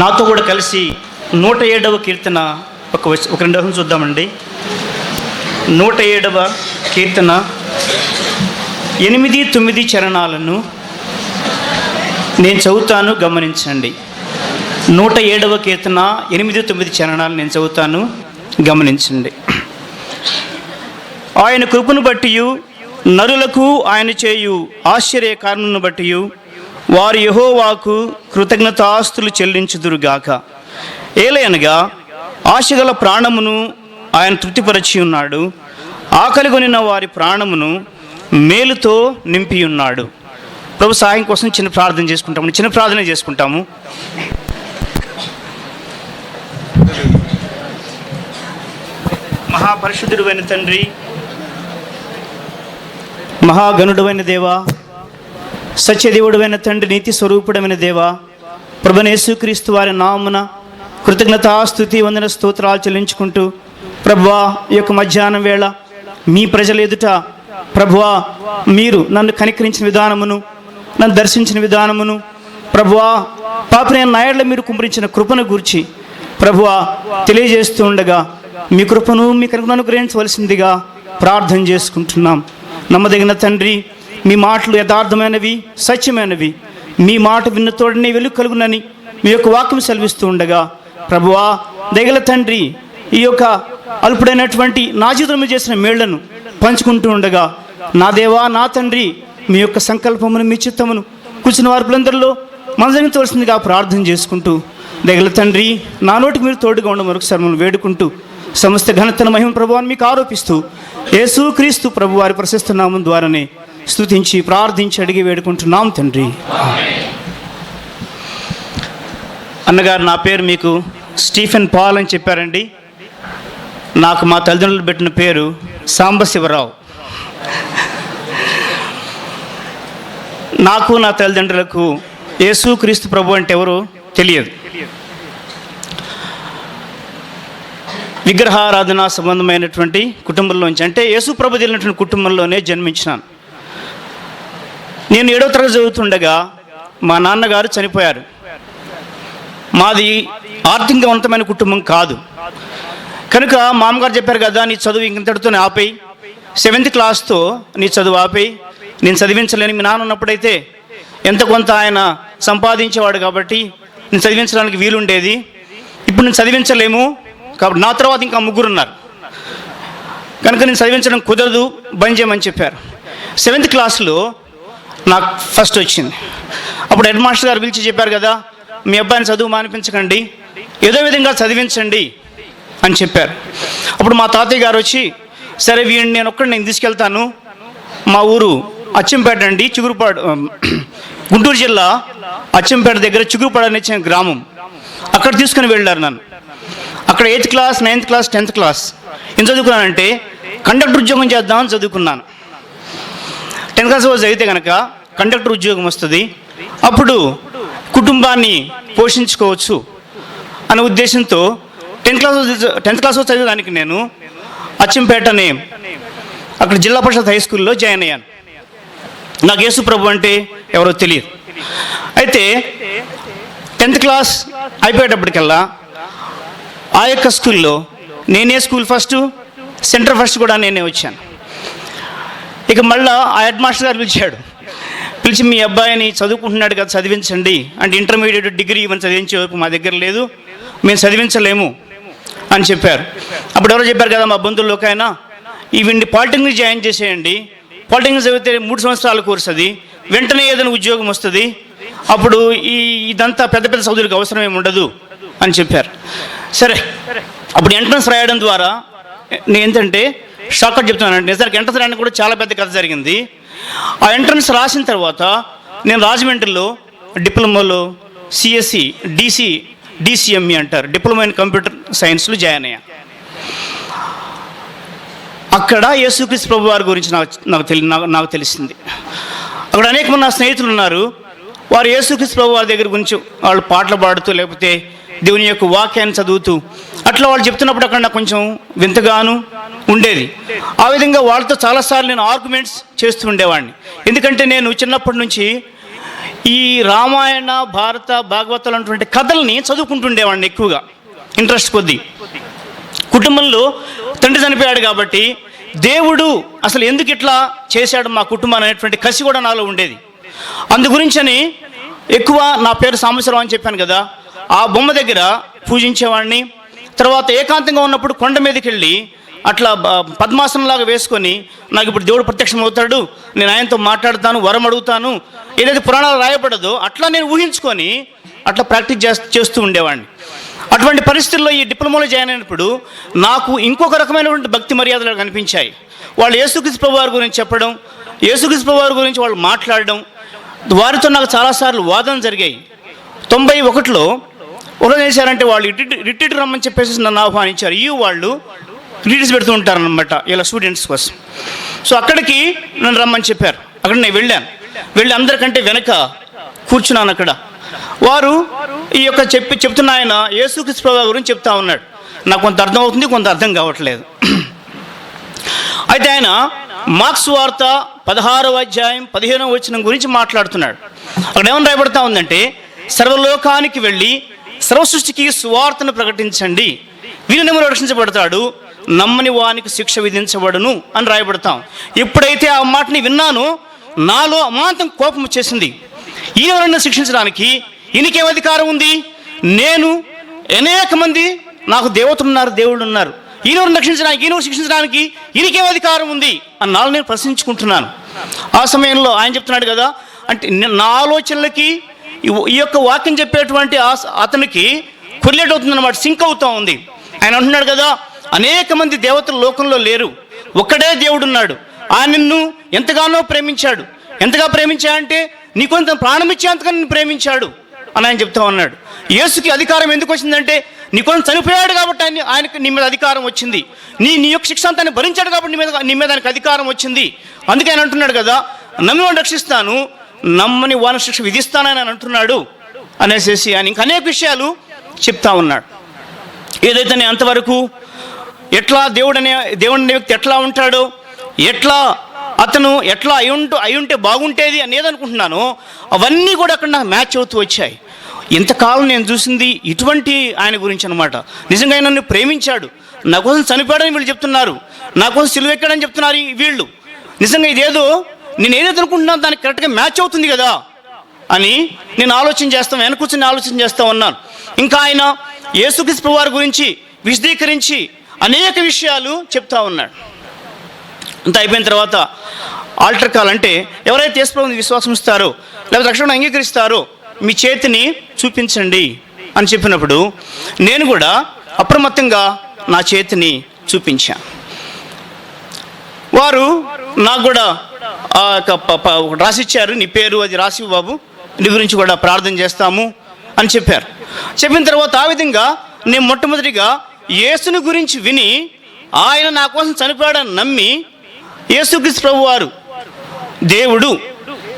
నాతో కూడా కలిసి 107వ కీర్తన ఒక 2 నిమిషం చూద్దామండి. 107వ కీర్తన 8-9 చరణాలను నేను చదువుతాను, గమనించండి. 107వ కీర్తన 8-9 చరణాలు నేను చదువుతాను, గమనించండి. ఆయన కృపను బట్టి నరులకు ఆయన చేయు ఆశ్చర్య కారణమును బట్టి వారు యెహోవాకు కృతజ్ఞతాస్తులు చెల్లించుదురుగాక. ఏలయనగా ఆశగల ప్రాణమును ఆయన తృప్తిపరచి ఉన్నాడు, ఆకలిగొనిన వారి ప్రాణమును మేలుతో నింపి ఉన్నాడు. ప్రభు సహాయం కోసం చిన్న ప్రార్థన చేసుకుంటాము. మహాపరిశుద్ధుడైన తండ్రి, మహాగణుడైన దేవా, సత్యదేవుడైన తండ్రి, నీతి స్వరూపుడమైన దేవా, ప్రభువైన యేసుక్రీస్తు వారి నామమున కృతజ్ఞతాస్తుతి వందన స్తోత్రాలు చెల్లించుకుంటూ, ప్రభువా, ఈ యొక్క మధ్యాహ్నం వేళ మీ ప్రజల ఎదుట ప్రభువా మీరు నన్ను కనికరించిన విధానమును, నన్ను దర్శించిన విధానమును, ప్రభువా పాపనైన నాయడ్ల మీరు కుమ్మరించిన కృపను గూర్చి ప్రభువా తెలియజేస్తూ ఉండగా మీ కృపను మీ కనుక అనుగ్రహించవలసిందిగా ప్రార్థన చేసుకుంటున్నాం. నమ్మదగిన తండ్రి, మీ మాటలు యథార్థమైనవి, సత్యమైనవి. మీ మాట విన్న తోడనే వెలుగు కలుగునని మీ యొక్క వాక్యం సెలవిస్తూ ఉండగా ప్రభువా దయగల తండ్రి, ఈ యొక్క అల్పుడైనటువంటి నా జీవితంలో చేసిన మేళ్లను పంచుకుంటూ ఉండగా నా దేవా, నా తండ్రి, మీ యొక్క సంకల్పమును, మీ చిత్తమును కూర్చున్న వారిలందరిలో మనజరించవలసిందిగా ప్రార్థన చేసుకుంటూ దయగల తండ్రి, నా నోటికి మీరు తోడుగా ఉండ మరొకసారి మనం వేడుకుంటూ సమస్త ఘనతను మహిమ ప్రభువాన్ని మీకు ఆరోపిస్తూ యేసుక్రీస్తు ప్రభు వారి ప్రశస్త నామం ద్వారానే స్తుతించి ప్రార్థించి అడిగి వేడుకుంటున్నాం తండ్రి. అన్నగారు, నా పేరు మీకు స్టీఫెన్ పాల్ అని చెప్పారండి. నాకు మా తల్లిదండ్రులు పెట్టిన పేరు సాంబశివరావు. నాకు నా తల్లిదండ్రులకు యేసుక్రీస్తు ప్రభు అంటే ఎవరో తెలియదు. విగ్రహారాధన సంబంధమైనటువంటి కుటుంబంలోంచి, అంటే యేసు ప్రభు తెలిసినటువంటి కుటుంబంలోనే జన్మించినాను. నేను 7వ తరగతి చదువుతుండగా మా నాన్నగారు చనిపోయారు. మాది ఆర్థికవంతమైన కుటుంబం కాదు కనుక మా అమ్మగారు చెప్పారు కదా, నీ చదువు ఇంతటితోనే ఆపేయి, 7th క్లాస్తో నీ చదువు ఆపేయి, నేను చదివించలేని. మీ నాన్న ఉన్నప్పుడైతే ఎంత కొంత ఆయన సంపాదించేవాడు కాబట్టి నేను చదివించడానికి వీలుండేది. ఇప్పుడు నేను చదివించలేము కాబట్టి నా తర్వాత ఇంకా 3 ఉన్నారు కనుక నేను చదివించడం కుదరదు, బంద్ చేయమని చెప్పారు. 7th క్లాస్లో నాకు ఫస్ట్ వచ్చింది. అప్పుడు హెడ్ మాస్టర్ గారు పిలిచి చెప్పారు కదా, మీ అబ్బాయిని చదువు మానిపించకండి, ఏదో విధంగా చదివించండి అని చెప్పారు. అప్పుడు మా తాతయ్య గారు వచ్చి, సరే వీడిని నేను తీసుకెళ్తాను, మా ఊరు అచ్చంపేట అండి, చిగురుపాడు, గుంటూరు జిల్లా అచ్చంపేట దగ్గర చిగురుపాడు అనే గ్రామం, అక్కడ తీసుకుని వెళ్ళారు నన్ను. అక్కడ 8th class, 9th class, 10th class ఏం చదువుకున్నానంటే కండక్టర్ ఉద్యోగం చేద్దామని చదువుకున్నాను. 10th క్లాస్ చదివితే కనుక కండక్టర్ ఉద్యోగం వస్తుంది, అప్పుడు కుటుంబాన్ని పోషించుకోవచ్చు అనే ఉద్దేశంతో 10th క్లాస్ చదివేదానికి నేను అచ్చంపేటనే అక్కడ జిల్లా పరిషత్ హై స్కూల్లో జాయిన్ అయ్యాను. నాకు యేసు ప్రభు అంటే ఎవరో తెలియదు. అయితే 10th క్లాస్ అయిపోయేటప్పటికల్లా ఆ యొక్క స్కూల్లో నేనే స్కూల్ ఫస్ట్, సెంటర్ ఫస్ట్ కూడా నేనే వచ్చాను. ఇక మళ్ళీ ఆ హెడ్ మాస్టర్ గారు పిలిచి మీ అబ్బాయిని చదువుకుంటున్నాడు కదా, చదివించండి అంటే ఇంటర్మీడియట్, డిగ్రీ ఇవన్నీ చదివించే వరకు మా దగ్గర లేదు, మేము చదివించలేము అని చెప్పారు. అప్పుడు ఎవరో చెప్పారు కదా మా బంధువుల్లోకైనా, వీడిని పాలిటెక్నిక్ జాయిన్ చేసేయండి, పాలిటెక్నిక్ చదివితే 3 సంవత్సరాల కోర్సు, అది వెంటనే ఏదైనా ఉద్యోగం వస్తుంది, అప్పుడు ఇదంతా పెద్ద పెద్ద చదువులకు అవసరం ఏమి ఉండదు అని చెప్పారు. సరే, అప్పుడు ఎంట్రన్స్ రాయడం ద్వారా నేను ఏంటంటే షార్ట్కట్ చెప్తున్నానండి, నిజానికి ఎంట్రన్స్ రాయడం కూడా చాలా పెద్ద కథ జరిగింది. ఆ ఎంట్రన్స్ రాసిన తర్వాత నేను రాజమండ్రిలో డిప్లొమాలో సిఎస్సి డిసిఎంఈ అంటారు, డిప్లొమా ఇన్ కంప్యూటర్ సైన్స్లో జాయిన్ అయ్యా. అక్కడ యేసుక్రీస్తు ప్రభు వారి గురించి నాకు తెలిసింది. అక్కడ అనేక మంది నా స్నేహితులు ఉన్నారు, వారు యేసుక్రీస్తు ప్రభు వారి దగ్గర గురించి వాళ్ళు పాటలు పాడుతూ లేకపోతే దేవుని యొక్క వాక్యాన్ని చదువుతూ అట్లా వాళ్ళు చెప్తున్నప్పుడు అక్కడ నాకు కొంచెం వింతగాను ఉండేది. ఆ విధంగా వాళ్ళతో చాలాసార్లు నేను ఆర్గ్యుమెంట్స్ చేస్తూ ఉండేవాడిని. ఎందుకంటే నేను చిన్నప్పటి నుంచి ఈ రామాయణ, భారత, భాగవతాలు అన్నటువంటి కథల్ని చదువుకుంటుండేవాడిని ఎక్కువగా, ఇంట్రెస్ట్ కొద్దీ. కుటుంబంలో తండ్రి చనిపోయాడు కాబట్టి దేవుడు అసలు ఎందుకు ఇట్లా చేశాడు మా కుటుంబాన్ని అనేటువంటి కసి కూడా నాలో ఉండేది. అందు గురించని ఎక్కువ నా పేరు సాంబశివరావు అని చెప్పాను కదా, ఆ బొమ్మ దగ్గర పూజించేవాడిని. తర్వాత ఏకాంతంగా ఉన్నప్పుడు కొండ మీదకి వెళ్ళి అట్లా పద్మాసనంలాగా వేసుకొని, నాకు ఇప్పుడు దేవుడు ప్రత్యక్షం అవుతాడు, నేను ఆయనతో మాట్లాడతాను, వరం అడుగుతాను, ఏదైతే పురాణాలు రాయబడదో అట్లా నేను ఊహించుకొని అట్లా ప్రాక్టీస్ చేస్తూ ఉండేవాడిని. అటువంటి పరిస్థితుల్లో ఈ డిప్లొమాలో జాయిన్ అయినప్పుడు నాకు ఇంకొక రకమైనటువంటి భక్తి మర్యాదలు కనిపించాయి. వాళ్ళు యేసుక్రీస్తు ప్రభువారి గురించి చెప్పడం, యేసుక్రీస్తు ప్రభువారి గురించి వాళ్ళు మాట్లాడడం, వారితో నాకు చాలాసార్లు వాదన జరిగాయి. 91లో ఒకరు చేశారంటే వాళ్ళు రిట్రీట్ రమ్మని చెప్పేసి నన్ను ఆహ్వానించారు. వాళ్ళు రిట్రీట్స్ పెడుతూ ఉంటారనమాట ఇలా స్టూడెంట్స్ కోసం. సో అక్కడికి నన్ను రమ్మని చెప్పారు. అక్కడ నేను వెళ్ళి అందరికంటే వెనక కూర్చున్నాను. అక్కడ వారు ఈ యొక్క చెప్తున్న ఆయన యేసుక్రీస్తు ప్రభువు గురించి చెప్తా ఉన్నాడు. నాకు కొంత అర్థం అవుతుంది, కొంత అర్థం కావట్లేదు. అయితే ఆయన మార్క్స్ వార్త 16వ అధ్యాయం 15వ వచనం గురించి మాట్లాడుతున్నాడు. అక్కడ ఏమని రాయబడతా ఉందంటే, సర్వలోకానికి వెళ్ళి సర్వ సృష్టికి సువార్తను ప్రకటించండి, వినునెవరు రక్షించబడతాడు, నమ్మని వానికి శిక్ష విధించబడును అని రాయబడతాం. ఎప్పుడైతే ఆ మాటని విన్నానో నాలో అమాంతం కోపం వచ్చేసింది. ఈయనెవరన్నా శిక్షించడానికి ఈయనకేం అధికారం ఉంది? నేను అనేక మంది నాకు దేవతలు ఉన్నారు, దేవుళ్ళు ఉన్నారు, ఈయనెవరిని రక్షించడానికి, ఈయన శిక్షించడానికి ఈయనకేం అధికారం ఉంది అన్నాళ్ళు నేను ప్రశ్నించుకుంటున్నాను. ఆ సమయంలో ఆయన చెప్తున్నాడు కదా, అంటే నా ఆలోచనలకి ఈ యొక్క వాక్యం చెప్పేటువంటి అతనికి కొరిలేట్ అవుతుందన్నమాట, సింక్ అవుతూ ఉంది. ఆయన అంటున్నాడు కదా, అనేక మంది దేవతలు లోకంలో లేరు, ఒక్కడే దేవుడు ఉన్నాడు, ఆయన నిన్ను ఎంతగానో ప్రేమించాడు. ఎంతగా ప్రేమించాడంటే నీకొంత ప్రాణం ఇచ్చేంతగా నిన్ను ప్రేమించాడు అని ఆయన చెప్తా ఉన్నాడు. యేసుకి అధికారం ఎందుకు వచ్చిందంటే నీకొంత చనిపోయాడు కాబట్టి ఆయనకి నీ మీద అధికారం వచ్చింది. నీ యొక్క శిక్ష అంతా భరించాడు కాబట్టి నీ మీద ఆయనకు అధికారం వచ్చింది. అందుకే ఆయన అంటున్నాడు కదా, నమ్మి వాడిని రక్షిస్తాను, నమ్మని వాని శిక్ష విధిస్తానని ఆయన అంటున్నాడు అనేసి ఆయన ఇంకా అనేక విషయాలు చెప్తా ఉన్నాడు. ఏదైతే నేను అంతవరకు ఎట్లా దేవుడు అనే వ్యక్తి ఎట్లా ఉంటాడో, ఎట్లా అతను ఎట్లా అయి ఉంటే బాగుంటేది అనేది అనుకుంటున్నాను, అవన్నీ కూడా అక్కడ నాకు మ్యాచ్ అవుతూ వచ్చాయి. ఇంతకాలం నేను చూసింది ఇటువంటి ఆయన గురించి అనమాట. నిజంగా ఆయన నన్ను ప్రేమించాడు, నా కోసం చనిపోయాడని వీళ్ళు చెప్తున్నారు, నా కోసం సిలువ ఎక్కాడని చెప్తున్నారు వీళ్ళు. నిజంగా ఇదేదో నేను ఏదైతే అనుకుంటున్నాను దానికి కరెక్ట్గా మ్యాచ్ అవుతుంది కదా అని నేను వెనకూర్చొని ఆలోచన చేస్తూ ఉన్నాను. ఇంకా ఆయన యేసుక్రీస్తు ప్రభువారి గురించి విశదీకరించి అనేక విషయాలు చెప్తా ఉన్నాడు. అంత అయిపోయిన తర్వాత ఆల్టర్ కాల్ అంటే ఎవరైతే యేసు ప్రభువుని విశ్వాసం ఇస్తారో లేకపోతే రక్షణను అంగీకరిస్తారో మీ చేతిని చూపించండి అని చెప్పినప్పుడు నేను కూడా అప్రమత్తంగా నా చేతిని చూపించాను. వారు నాకు కూడా రాసిచ్చారు, నీ పేరు అది రాసివు బాబు, నీ గురించి కూడా ప్రార్థన చేస్తాము అని చెప్పారు. చెప్పిన తర్వాత ఆ విధంగా నేను మొట్టమొదటిగా యేసుని గురించి విని ఆయన నా కోసం చనిపోయాడని నమ్మి యేసుక్రీస్తు ప్రభువారు దేవుడు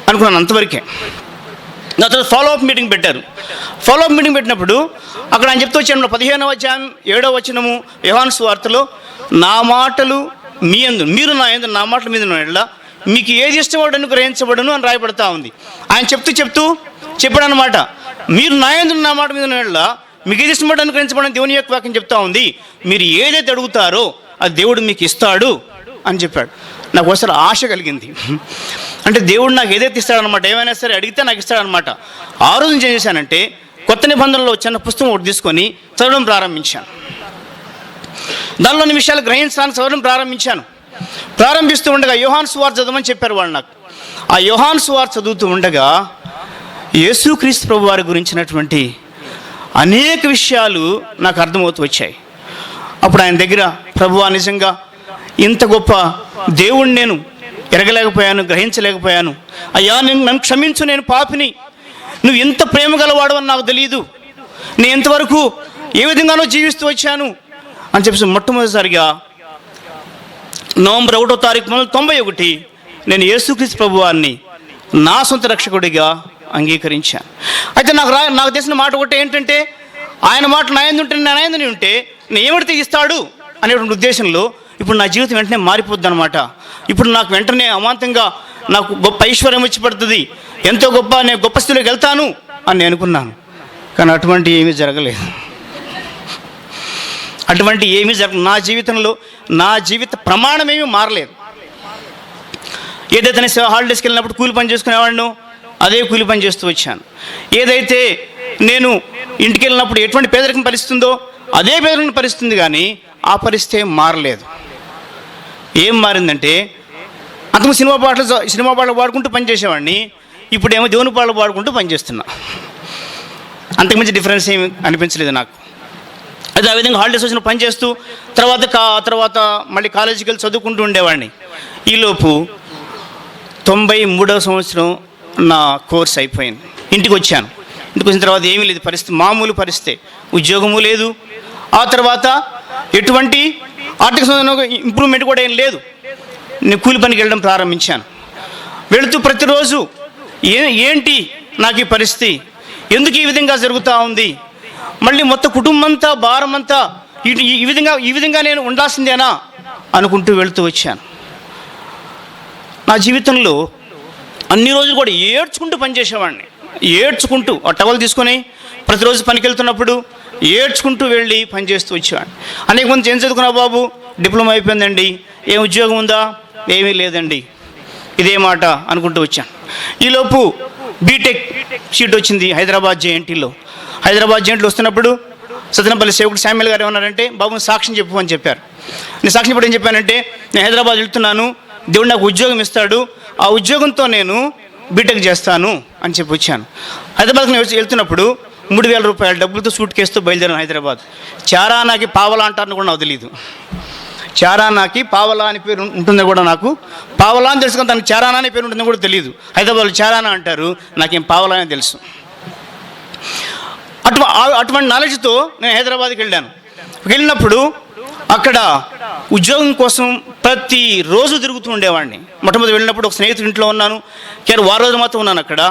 అనుకున్నాను. అంతవరకే. నా తర్వాత ఫాలోఅప్ మీటింగ్ పెట్టారు. ఫాలోఅప్ మీటింగ్ పెట్టినప్పుడు అక్కడ ఆయన చెప్తూ వచ్చాను, 15వ అధ్యాయం 7వ వచనము యోహాను సువార్తలో, నా మాటలు మీ యందు, మీరు నా యందు, నా మాటల మీద ఎడల మీకు ఏది ఇష్టపడను గ్రహించబడును అని రాయబడతా ఉంది. ఆయన చెప్తూ చెప్పాడు అనమాట, మీరు నా యందు నా మాట మీద ఎడల మీకు ఏది ఇష్టపడను గ్రహించబడని దేవుని యొక్క వాక్యం చెప్తా ఉంది. మీరు ఏదైతే అడుగుతారో అది దేవుడు మీకు ఇస్తాడు అని చెప్పాడు. నాకు ఒకసారి ఆశ కలిగింది. అంటే దేవుడు నాకు ఏదైతే ఇస్తాడనమాట, ఏమైనా సరే అడిగితే నాకు ఇస్తాడనమాట. ఆ రోజు ఏం చేశానంటే కొత్త నిబంధనలో చిన్న పుస్తకం ఒకటి తీసుకొని చదవడం ప్రారంభించాను. దానిలోని విషయాలు గ్రహించడానికి చదవడం ప్రారంభిస్తూ ఉండగా యోహాను సువార్త చదవమని చెప్పారు వాళ్ళు నాకు. ఆ యోహాను సువార్త చదువుతూ ఉండగా యేసుక్రీస్తు ప్రభువారి గురించినటువంటి అనేక విషయాలు నాకు అర్థమవుతూ వచ్చాయి. అప్పుడు ఆయన దగ్గర, ప్రభువా నిజంగా ఇంత గొప్ప దేవుణ్ణి నేను ఎరగలేకపోయాను, గ్రహించలేకపోయాను, అయ్యా నన్ను క్షమించు, నేను పాపిని, నువ్వు ఎంత ప్రేమ గలవాడు అని నాకు తెలియదు, నేను ఎంతవరకు ఏ విధంగానో జీవిస్తూ వచ్చాను అని చెప్పేసి మొట్టమొదటిసారిగా నవంబర్ 1వ తారీఖు 1991 నేను యేసుక్రీస్తు ప్రభువారిని నా సొంత రక్షకుడిగా అంగీకరించాను. అయితే నాకు తెలిసిన మాట ఒకటి ఏంటంటే, ఆయన మాట నా యందు ఉంటే, నేను ఆయనని ఉంటే నేను ఏమిడితే ఇస్తాడు అనేటువంటి ఉద్దేశంలో ఇప్పుడు నా జీవితం వెంటనే మారిపోద్ది అనమాట. ఇప్పుడు నాకు వెంటనే అమాంతంగా నాకు గొప్ప ఐశ్వర్యం వచ్చి పడుతుంది, ఎంతో గొప్ప నేను గొప్ప స్థితిలోకి వెళ్తాను అని నేను అనుకున్నాను. కానీ అటువంటి ఏమీ జరగలేదు. అటువంటి ఏమీ నా జీవితంలో నా జీవిత ప్రమాణం ఏమీ మారలేదు. ఏదైతే నేను హాలిడేస్కి వెళ్ళినప్పుడు కూలి పని చేసుకునేవాడిను, అదే కూలి పని చేస్తూ వచ్చాను. ఏదైతే నేను ఇంటికి వెళ్ళినప్పుడు ఎటువంటి పేదరికం పరిస్థితుందో అదే పేదరికం పరిస్థితుంది, కానీ ఆ పరిస్థితి ఏం మారలేదు. ఏం మారిందంటే, అంతకు సినిమా పాటలు పాడుకుంటూ పనిచేసేవాడిని, ఇప్పుడేమో దేవుని పాటలు పాడుకుంటూ పనిచేస్తున్నా. అంతకుమించి డిఫరెన్స్ ఏమి అనిపించలేదు నాకు. అయితే ఆ విధంగా హాలిడేస్ వచ్చిన పని చేస్తూ తర్వాత మళ్ళీ కాలేజీకి వెళ్ళి చదువుకుంటూ ఉండేవాడిని. ఈలోపు 93వ సంవత్సరం నా కోర్స్ అయిపోయింది. ఇంటికి వచ్చాను. ఇంటికి వచ్చిన తర్వాత ఏమీ లేదు, పరిస్థితి మామూలు పరిస్థితి, ఉద్యోగము లేదు. ఆ తర్వాత ఎటువంటి ఆర్థిక ఇంప్రూవ్మెంట్ కూడా ఏం లేదు. నేను కూలి పనికి వెళ్ళడం ప్రారంభించాను. వెళుతూ ప్రతిరోజు ఏంటి నాకు ఈ పరిస్థితి, ఎందుకు ఈ విధంగా జరుగుతూ ఉంది, మళ్ళీ మొత్తం కుటుంబం అంతా భారం అంతా ఈ విధంగా నేను ఉండాల్సిందేనా అనుకుంటూ వెళుతూ వచ్చాను. నా జీవితంలో అన్ని రోజులు కూడా ఏడ్చుకుంటూ పనిచేసేవాడిని. ఏడ్చుకుంటూ ఆ టవల్ తీసుకొని ప్రతిరోజు పనికి వెళ్తున్నప్పుడు ఏడ్చుకుంటూ వెళ్ళి పనిచేస్తూ వచ్చేవాడిని. అనేక మంది ఏం చదువుకున్నా బాబు, డిప్లొమా అయిపోయిందండి, ఏం ఉద్యోగం ఉందా, ఏమీ లేదండి, ఇదే మాట అనుకుంటూ వచ్చాను. ఈలోపు బీటెక్ సీట్ వచ్చింది హైదరాబాద్ జేఎన్టీలో. హైదరాబాద్ జేఎన్టీలో వస్తున్నప్పుడు సత్యనపల్లి సేవకుడు శామ్యుల్ గారు ఏమన్నారంటే, బాబు సాక్ష్యం చెప్పు అని చెప్పారు. నేను సాక్ష్యం ఇప్పుడు ఏం చెప్పానంటే, నేను హైదరాబాద్ వెళ్తున్నాను, దేవుడు నాకు ఉద్యోగం ఇస్తాడు, ఆ ఉద్యోగంతో నేను బీటెక్ చేస్తాను అని చెప్పి వచ్చాను. హైదరాబాద్కి నేను వెళ్తున్నప్పుడు 3,000 రూపాయల డబ్బులతో సూట్ కేసుతో బయలుదేరాను హైదరాబాద్. చారానాకి పావలా అంటారని కూడా నాకు తెలియదు. చారానాకి పావలా అని పేరు ఉంటుందో కూడా నాకు, పావలా అని తెలుసు కానీ తనకు చారానా అనే పేరు ఉంటుందో కూడా తెలియదు. హైదరాబాద్లో చారానా అంటారు, నాకేం పావలా అని తెలుసు. అటువంటి నాలెడ్జ్తో నేను హైదరాబాద్కి వెళ్ళినప్పుడు అక్కడ ఉద్యోగం కోసం ప్రతిరోజు తిరుగుతూ ఉండేవాడిని. మొట్టమొదటి వెళ్ళినప్పుడు ఒక స్నేహితుడి ఇంట్లో ఉన్నాను, కేవలం 6 రోజులు మాత్రం ఉన్నాను అక్కడ.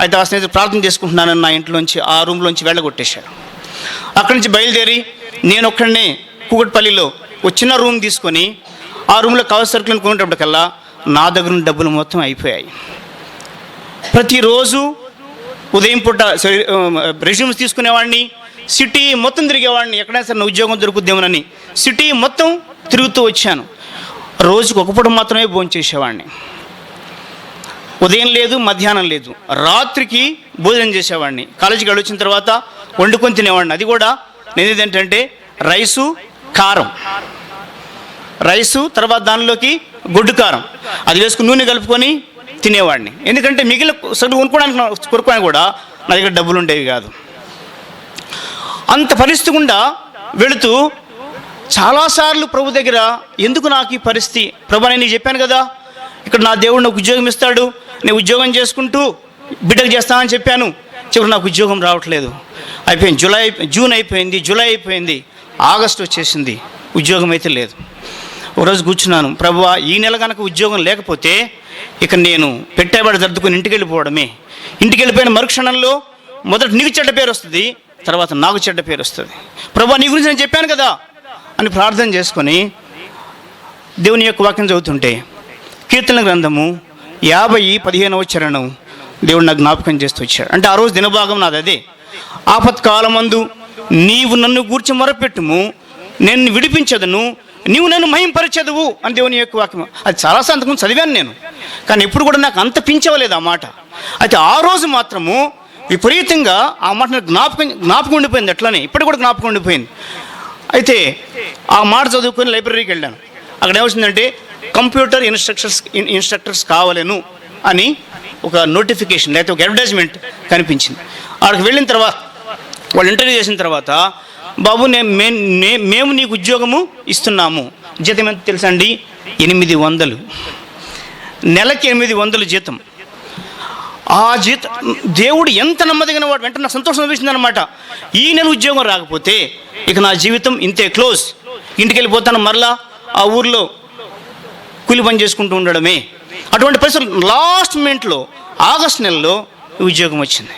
అయితే ఆ స్నేహితుడు ప్రార్థన చేసుకుంటున్నానని నా ఇంట్లోంచి ఆ రూమ్లోంచి వెళ్ళగొట్టేశాడు. అక్కడి నుంచి బయలుదేరి నేను ఒక్కడనే కూకట్పల్లిలో ఒక చిన్న రూమ్ తీసుకొని ఆ రూమ్లో కావలసిన సరుకులను కొనేటప్పటికల్లా నా దగ్గర ఉన్న డబ్బులు మొత్తం అయిపోయాయి. ప్రతిరోజు ఉదయం పూట రెజ్యూమ్స్ తీసుకునేవాడిని, సిటీ మొత్తం తిరిగేవాడిని, ఎక్కడైనా సరే నా ఉద్యోగం దొరుకుద్దేమోనని సిటీ మొత్తం తిరుగుతూ వచ్చాను. రోజుకు ఒక పూట మాత్రమే భోజనం చేసేవాడిని. ఉదయం లేదు, మధ్యాహ్నం లేదు, రాత్రికి భోజనం చేసేవాడిని. కాలేజీకి వెళ్ళి వచ్చిన తర్వాత వండుకొని తినేవాడిని. అది కూడా నేను ఏంటంటే రైసు తర్వాత దానిలోకి గొడ్డు కారం అది వేసుకుని నూనె కలుపుకొని తినేవాడిని. ఎందుకంటే మిగిలిన సరుకు కొనుక్కోవడానికి కూడా నా దగ్గర డబ్బులు ఉండేవి కాదు. అంత పరిస్థితి గుండా వెళుతూ చాలాసార్లు ప్రభు దగ్గర, ఎందుకు నాకు ఈ పరిస్థితి ప్రభు, నేను చెప్పాను కదా ఇక్కడ నా దేవుడు నాకు ఉద్యోగం ఇస్తాడు, నేను ఉద్యోగం చేసుకుంటూ బిడ్డకు చేస్తానని చెప్పాను, చివరి నాకు ఉద్యోగం రావట్లేదు. అయిపోయింది జూన్ అయిపోయింది, జూలై అయిపోయింది, ఆగస్టు వచ్చేసింది, ఉద్యోగం అయితే లేదు. ఒకరోజు కూర్చున్నాను, ప్రభువా ఈ నెల కనుక ఉద్యోగం లేకపోతే ఇక నేను పెట్టేవాడు సర్దుకొని ఇంటికి వెళ్ళిపోవడమే. ఇంటికి వెళ్ళిపోయిన మరుక్షణంలో మొదట నీకు చెడ్డ పేరు వస్తుంది, తర్వాత నాకు చెడ్డ పేరు వస్తుంది. ప్రభువా నీ గురించి నేను చెప్పాను కదా అని ప్రార్థన చేసుకొని దేవుని యొక్క వాక్యం చదువుతుంటే కీర్తన గ్రంథము 50:15వ చరణం దేవుడు నాకు జ్ఞాపకం చేస్తూ వచ్చాడు. అంటే ఆ రోజు దినభాగం నాది అదే. ఆపత్కాలమందు నీవు నన్ను గూర్చి మొరపెట్టుము, నేను విడిపించదును, నీవు నన్ను మహింపరచదువు అని దేవుని యొక్క వాక్యం. అది చాలాసార్లు అంతకుముందు చదివాను నేను, కానీ ఎప్పుడు కూడా నాకు అంత పించవలేదు ఆ మాట. అయితే ఆ రోజు మాత్రము విపరీతంగా ఆ మాట జ్ఞాపకం ఉండిపోయింది. అట్లనే ఇప్పటికి కూడా జ్ఞాపకం ఉండిపోయింది. అయితే ఆ మాట చదువుకొని లైబ్రరీకి వెళ్ళాను. అక్కడ ఏమొచ్చిందంటే కంప్యూటర్ ఇన్స్ట్రక్టర్స్ కావాలను అని ఒక నోటిఫికేషన్ లేకపోతే ఒక అడ్వర్టైజ్మెంట్ కనిపించింది. అక్కడికి వెళ్ళిన తర్వాత వాళ్ళు ఇంటర్వ్యూ చేసిన తర్వాత, బాబు మేము నీకు ఉద్యోగము ఇస్తున్నాము, జీతం ఎంత తెలుసా అండి, 800, నెలకి 800 జీతం. ఆ జీతం దేవుడు ఎంత నమ్మదగిన వాడు. వెంటనే నాకు సంతోషం అనిపించింది అనమాట. ఈ నెల ఉద్యోగం రాకపోతే ఇక నా జీవితం ఇంతే, క్లోజ్, ఇంటికి వెళ్ళిపోతాను, మరలా ఆ ఊర్లో కూలి పని చేసుకుంటూ ఉండడమే. అటువంటి పరిస్థితులు లాస్ట్ మినిట్లో ఆగస్ట్ నెలలో ఉద్యోగం వచ్చింది.